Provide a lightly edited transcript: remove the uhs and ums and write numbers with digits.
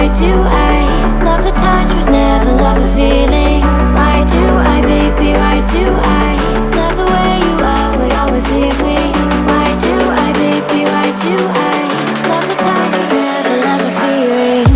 why do I love the touch but never love the feeling? Why do I, baby, why do I love the way you are, but always leave me? Why do I, baby, why do I love the touch but never love the feeling?